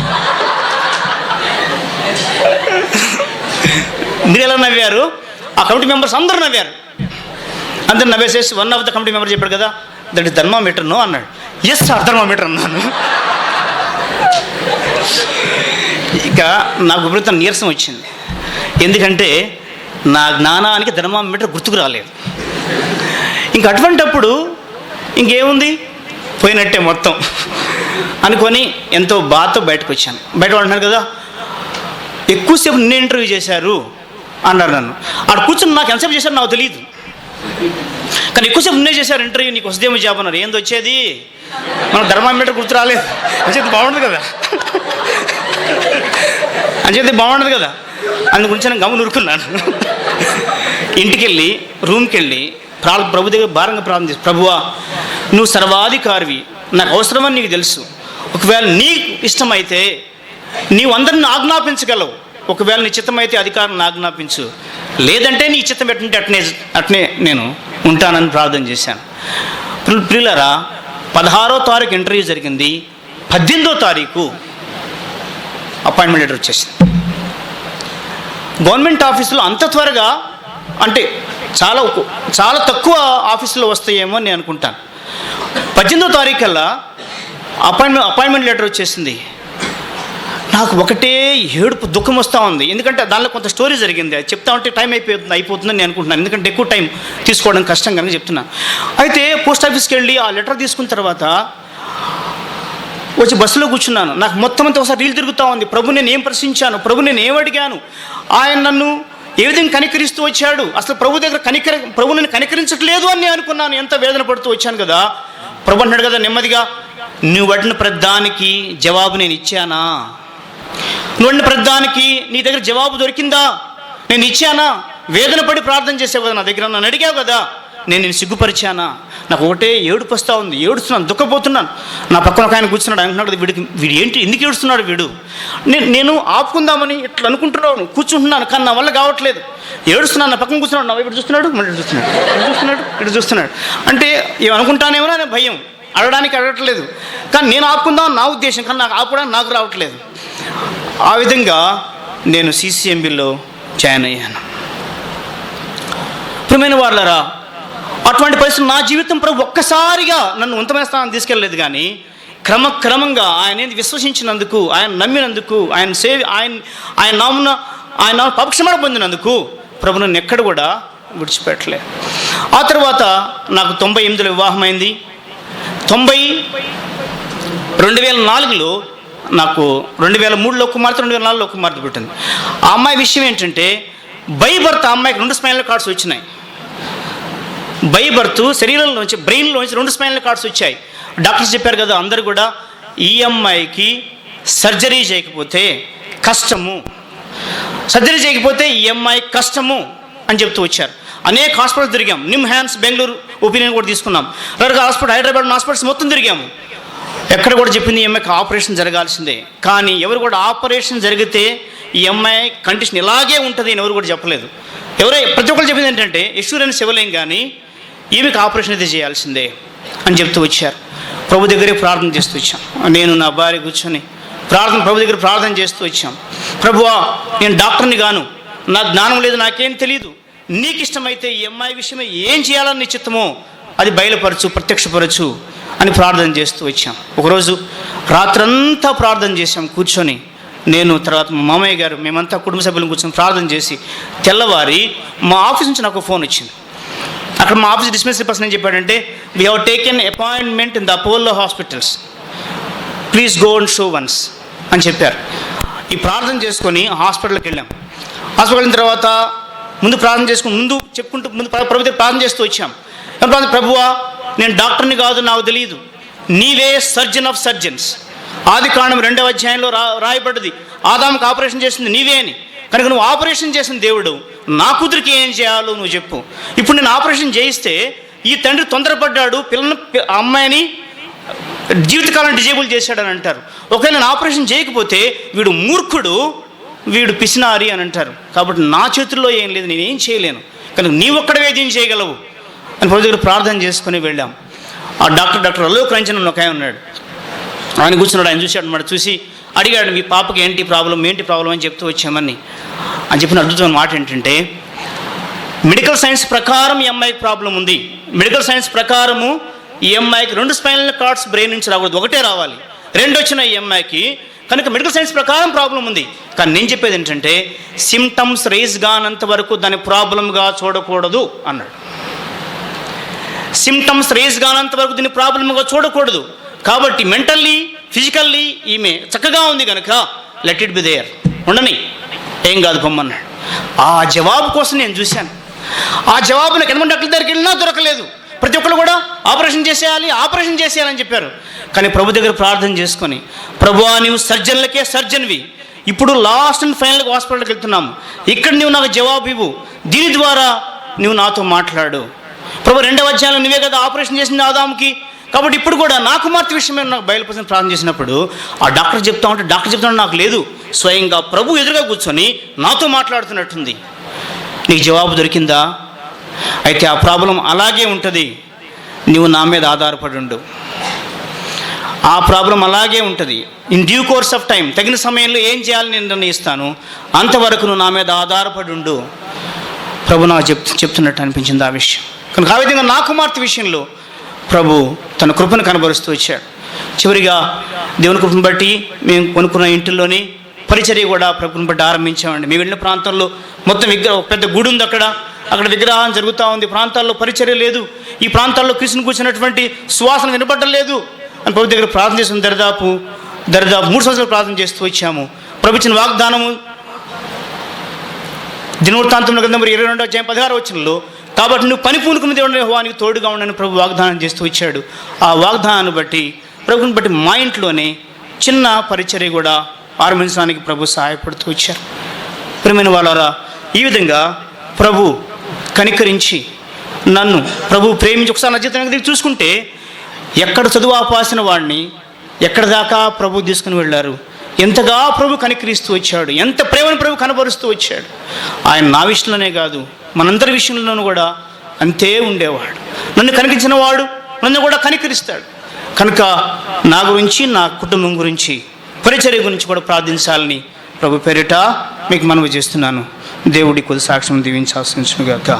మీరు ఎలా నవ్వారు? ఆ కమిటీ మెంబర్స్ అందరూ నవ్వారు. అందరు నవ్వేసేసి one of the committee member చెప్పాడు కదా, దట్ ఇస్ థర్మామీటర్ నో అన్నాడు. ఎస్ సార్ థర్మామీటర్ అన్నాను. ఇక నాకు విపరీతం నీరసం వచ్చింది, ఎందుకంటే నా జ్ఞానానికి థర్మామీటర్ గుర్తుకు రాలేదు. ఇంక అటువంటప్పుడు ఇంకేముంది, పోయినట్టే మొత్తం అనుకొని ఎంతో బాధతో బయటకు వచ్చాను. బయట అంటున్నారు కదా, ఎక్కువసేపు నిన్నే ఇంటర్వ్యూ చేశారు అన్నారు నన్ను. ఆడ కూర్చొని నాకు ఎంతసేపు చేశారు నాకు తెలియదు, కానీ ఎక్కువసేపు నిన్నే చేశారు ఇంటర్వ్యూ, నీకు వస్తేమో జాబ్ అన్నారు. ఏంది వచ్చేది, మన థర్మామీటర్ గుర్తు రాలేదు అంచేది బాగుండదు కదా, అంచేది బాగుండదు కదా, అందు గురించి నేను గమని ఉరుకున్నాను. ఇంటికి వెళ్ళి రూమ్కి వెళ్ళి ప్రభు దగ్గర భారంగా ప్రార్థన చేసి, ప్రభువా నువ్వు సర్వాధికారివి, నాకు అవసరమని నీకు తెలుసు, ఒకవేళ నీకు ఇష్టమైతే నీవు అందరిని ఆజ్ఞాపించగలవు, ఒకవేళ నీ చిత్తమైతే అధికారాన్ని ఆజ్ఞాపించు, లేదంటే నీ చిత్తం ఎట్టుంటే అట్నే నేను ఉంటానని ప్రార్థన చేశాను. ప్రియులారా, 16వ తారీఖు ఇంటర్వ్యూ జరిగింది, 18వ తారీఖు అపాయింట్మెంట్ లెటర్ వచ్చేసింది. గవర్నమెంట్ ఆఫీసులో అంత త్వరగా అంటే చాలా తక్కువ ఆఫీసులో వస్తాయేమో అని నేను అనుకుంటాను. 18వ తారీఖు కల్లా అపాయింట్మెంట్ లెటర్ వచ్చేసింది. నాకు ఒకటే ఏడుపు దుఃఖం వస్తూ ఉంది, ఎందుకంటే దానిలో కొంత స్టోరీ జరిగింది, అది చెప్తా ఉంటే టైం అయిపోతుందని నేను అనుకుంటున్నాను, ఎందుకంటే ఎక్కువ టైం తీసుకోవడం కష్టం కనుక చెప్తున్నాను. అయితే పోస్ట్ ఆఫీస్కి వెళ్ళి ఆ లెటర్ తీసుకున్న తర్వాత వచ్చి బస్సులో కూర్చున్నాను. నాకు మొత్తం అంతా ఒకసారి రీల్ తిరుగుతూ ఉంది. ప్రభు నేను ఏం ప్రశ్నించాను, ప్రభు నేను ఏం అడిగాను, ఆయన నన్ను ఏ విధంగా కనికరిస్తూ వచ్చాడు, అసలు ప్రభు దగ్గర ప్రభు నన్ను కనికరించట్లేదు అని నేను అనుకున్నాను. ఎంత వేదన పడుతూ వచ్చాను కదా. ప్రభు అన్నాడు కదా నెమ్మదిగా, నువ్వు అడిగిన ప్రతిదానికి జవాబు నేను ఇచ్చానా, నువ్వు అడిగిన ప్రతిదానికి నీ దగ్గర జవాబు దొరికిందా, నేను ఇచ్చానా, వేదన పడి ప్రార్థన చేసావు కదా నా దగ్గర, నన్ను అడిగావు కదా, నేను సిగ్గుపరిచానా. నాకు ఒకటే ఏడుపు వస్తూ ఉంది, ఏడుస్తున్నాను, దుఃఖపోతున్నాను. నా పక్కన ఒక ఆయన కూర్చున్నాడు, అంటున్నాడు వీడు ఏంటి ఎందుకు ఏడుస్తున్నాడు వీడు. నేను ఆపుకుందామని ఇట్లా అనుకుంటున్నాను, కూర్చుంటున్నాను, కానీ నా వల్ల కావట్లేదు, ఏడుస్తున్నాను. నా పక్కన కూర్చున్నాడు, నా వైపు చూస్తున్నాడు, మళ్ళీ ఇటు చూస్తున్నాడు. అంటే ఏమనుకుంటానేమో అనే భయం, అడగట్లేదు, కానీ నేను ఆపుకుందామని నా ఉద్దేశం, కానీ నాకు ఆపడానికి నాకు రావట్లేదు. ఆ విధంగా నేను CCMBలో జాయిన్ అయ్యాను. ప్రియమైన వారలారా, అటువంటి పరిస్థితులు నా జీవితం ప్రభు ఒక్కసారిగా నన్ను ఉన్నతమైన స్థానం తీసుకెళ్ళలేదు, కానీ క్రమంగా ఆయన విశ్వసించినందుకు, ఆయన నమ్మినందుకు, ఆయన నామ పక్షమాన పొందినందుకు ప్రభు నన్ను ఎక్కడ కూడా విడిచిపెట్టలేదు. ఆ తర్వాత నాకు 98లో వివాహమైంది. 2004లో నాకు 2003లో కుమార్తె, 2004లో కుమార్తె పుట్టింది. ఆ అమ్మాయి విషయం ఏంటంటే, బై బర్త్ ఆ అమ్మాయికి 2 స్పైనల్ కార్డ్స్ వచ్చినాయి. బై బర్త్ శరీరంలోంచి, బ్రెయిన్లోంచి 2 స్పైనల్ కార్డ్స్ వచ్చాయి. డాక్టర్స్ చెప్పారు కదా అందరు కూడా, ఈ అమ్మాయికి సర్జరీ చేయకపోతే కష్టము, సర్జరీ చేయకపోతే ఈ అమ్మాయి కష్టము అని చెప్తూ వచ్చారు. అనేక హాస్పిటల్స్ తిరిగాం, నిమ్హాన్స్ బెంగళూరు ఒపీనియన్ కూడా తీసుకున్నాం, రకరకాల హాస్పిటల్, హైదరాబాద్ హాస్పిటల్స్ మొత్తం తిరిగాము. ఎక్కడ కూడా చెప్పింది ఈ అమ్మాయికి ఆపరేషన్ జరగాల్సిందే, కానీ ఎవరు కూడా ఆపరేషన్ జరిగితే ఈ అమ్మాయి కండిషన్ ఇలాగే ఉంటుంది అని ఎవరు కూడా చెప్పలేదు. ప్రతి ఒక్కరు చెప్పింది ఏంటంటే ఎష్యూరెన్స్ ఇవ్వలేం, కానీ ఈమెకి ఆపరేషన్ అయితే చేయాల్సిందే అని చెప్తూ వచ్చారు. ప్రభు దగ్గరే ప్రార్థన చేస్తూ వచ్చాం. నేను నా భార్య కూర్చొని ప్రభు దగ్గర ప్రార్థన చేస్తూ వచ్చాం. ప్రభువా, నేను డాక్టర్ని గాను, నా జ్ఞానం లేదు, నాకేం తెలియదు, నీకు ఇష్టమైతే ఈ అమ్మాయి విషయమే ఏం చేయాలని నీ చిత్తమో అది బయలుపరచు, ప్రత్యక్షపరచు అని ప్రార్థన చేస్తూ వచ్చాం. ఒకరోజు రాత్రంతా ప్రార్థన చేశాం కూర్చొని, నేను, తర్వాత మా మామయ్య గారు, మేమంతా కుటుంబ సభ్యులను కూర్చొని ప్రార్థన చేసి తెల్లవారి మా ఆఫీస్ నుంచి నాకు ఫోన్ వచ్చింది. అక్కడ మా ఆఫీస్ డిస్పెన్సరీ పర్సన్ ఏం చెప్పాడంటే, we have taken appointment in the Apollo hospitals, please go and show once అని చెప్పారు. ఈ ప్రార్థన చేసుకొని హాస్పిటల్కి వెళ్ళాం. హాస్పిటల్ వెళ్ళిన తర్వాత ముందు ప్రార్థన చేసుకుని ముందు ప్రభు దగ్గర ప్రార్థన చేస్తూ వచ్చాం. ప్రభువా, నేను డాక్టర్ని కాదు, నాకు తెలియదు, నీవే సర్జన్ ఆఫ్ సర్జన్స్. ఆదికాండం 2వ అధ్యాయంలో రాయబడ్డది, ఆదాముకు ఆపరేషన్ చేసింది నీవే అని. కనుక నువ్వు ఆపరేషన్ చేసిన దేవుడు, నా కూతురికి ఏం చేయాలో నువ్వు చెప్పు. ఇప్పుడు నేను ఆపరేషన్ చేయిస్తే ఈ తండ్రి తొందరపడ్డాడు, అమ్మాయిని జీవితకాలం డిజేబుల్ చేశాడని అంటారు. ఒకవేళ నేను ఆపరేషన్ చేయకపోతే వీడు మూర్ఖుడు, వీడు పిసినారి అని అంటారు. కాబట్టి నా చేతుల్లో ఏం లేదు, నేనేం చేయలేను, కనుక నీ ఒక్కడవే దీన్ని చేయగలవు అని ప్రభు దగ్గర ప్రార్థన చేసుకుని వెళ్ళాం. ఆ డాక్టర్ అలోక్ రంజన్ ఒక ఆయన ఉన్నాడు, ఆయన కూర్చున్నాడు. ఆయన చూశాడు, మరి చూసి అడిగాడు, మీ పాపకి ఏంటి ప్రాబ్లం అని చెప్తూ వచ్చామని చెప్పిన అద్భుతమైన మాట ఏంటంటే, మెడికల్ సైన్స్ ప్రకారం ఈ అమ్మాయికి ప్రాబ్లం ఉంది. మెడికల్ సైన్స్ ప్రకారము ఈ అమ్మాయికి 2 స్పైనల్ కార్డ్స్ బ్రెయిన్ నుంచి రాకూడదు, ఒకటే రావాలి. 2 వచ్చిన ఈ అమ్మాయికి, కనుక మెడికల్ సైన్స్ ప్రకారం ప్రాబ్లం ఉంది. కానీ నేను చెప్పేది ఏంటంటే, సిమ్టమ్స్ రేజ్ కానంత వరకు దాన్ని ప్రాబ్లంగా చూడకూడదు అన్నాడు. సిమ్టమ్స్ రేజ్ కానంత వరకు దీన్ని ప్రాబ్లంగా చూడకూడదు. కాబట్టి మెంటల్లీ ఫిజికల్లీ ఈమె చక్కగా ఉంది కనుక లెట్ ఇట్ బి దేర్, ఉండని, ఏం కాదు పొమ్మన్నాడు. ఆ జవాబు కోసం నేను చూశాను. ఆ జవాబు నాకు ఎంతమంది డాక్టర్ దగ్గరికి వెళ్ళినా దొరకలేదు. ప్రతి ఒక్కరు కూడా ఆపరేషన్ చేసేయాలని చెప్పారు. కానీ ప్రభు దగ్గర ప్రార్థన చేసుకొని, ప్రభువా నీవు సర్జన్లకే సర్జన్వి, ఇప్పుడు లాస్ట్ అండ్ ఫైనల్గా హాస్పిటల్కి వెళ్తున్నాము, ఇక్కడ నువ్వు నాకు జవాబు ఇవ్వు, దీని ద్వారా నువ్వు నాతో మాట్లాడు. ప్రభు 2వ అధ్యాయంలో నువ్వే కదా ఆపరేషన్ చేసింది ఆదాముకి, కాబట్టి ఇప్పుడు కూడా నా కుమార్తె విషయమే నాకు బయలుపరిచిన ప్రార్థన చేసినప్పుడు ఆ డాక్టర్ చెప్తా నాకు లేదు, స్వయంగా ప్రభు ఎదురుగా కూర్చొని నాతో మాట్లాడుతున్నట్టుంది. నీకు జవాబు దొరికిందా? అయితే ఆ ప్రాబ్లం అలాగే ఉంటుంది, నువ్వు నా మీద ఆధారపడి ఉండు. ఆ ప్రాబ్లం అలాగే ఉంటుంది. In due course of time, తగిన సమయంలో ఏం చేయాలని నేను నిర్ణయిస్తాను, అంతవరకు నువ్వు నా మీద ఆధారపడి ఉండు. ప్రభు నాకు చెప్తున్నట్టు అనిపించింది ఆ విషయం. కనుక ఆ విధంగా నా కుమార్తె విషయంలో ప్రభు తన కృపను కనబరుస్తూ వచ్చాడు. చివరిగా దేవుని కృపను బట్టి మేము కొనుక్కున్న ఇంటిలోని పరిచర్య కూడా ప్రభుని బట్టి ఆరంభించామండి. మేము వెళ్ళిన ప్రాంతంలో మొత్తం ఒక పెద్ద గుడి ఉంది, అక్కడ విగ్రహం జరుగుతూ ఉంది. ప్రాంతాల్లో పరిచర్య లేదు, ఈ ప్రాంతాల్లో కృష్ణుని కూర్చున్నటువంటి సువాసన వినపడడం లేదు అని ప్రభు దగ్గర ప్రార్థన చేసిన దరిదాపు 3 సంవత్సరాలు ప్రార్థన చేస్తూ వచ్చాము. ప్రభు ఇచ్చిన వాగ్దానము దినవృత్తాంతంలో గ్రంథం 22వ అధ్యాయం 16వ వచనంలో, కాబట్టి నువ్వు పని పూనుకున్న దేవుడు యెహోవా నీకు తోడుగా ఉండని ప్రభు వాగ్దానం చేస్తూ వచ్చాడు. ఆ వాగ్దానాన్ని బట్టి ప్రభుని బట్టి మా ఇంట్లోనే చిన్న పరిచర్య కూడా ఆరంభించడానికి ప్రభు సహాయపడుతూ వచ్చారు. ప్రియమైన వాళ్ళారా, ఈ విధంగా ప్రభు కనికరించి నన్ను ప్రభు ప్రేమించి ఒకసారి నా జీవితం దగ్గర చూసుకుంటే, ఎక్కడ చదువు ఆపాసిన వాడిని ఎక్కడ దాకా ప్రభు తీసుకుని వెళ్ళారు, ఎంతగా ప్రభు కనికరిస్తూ వచ్చాడు, ఎంత ప్రేమను ప్రభు కనబరుస్తూ వచ్చాడు. ఆయన నా విషయంలోనే కాదు, మనందరి విషయంలోనూ కూడా అంతే ఉండేవాడు. నన్ను కనికరించిన వాడు నన్ను కూడా కనికరిస్తాడు. కనుక నా గురించి, నా కుటుంబం గురించి, పరిచర్య గురించి కూడా ప్రార్థించాలని ప్రభు పేరిట మీకు మనవి చేస్తున్నాను. దేవుడి కొద్ది సాక్ష్యం దీవించాల్సిందిగాక.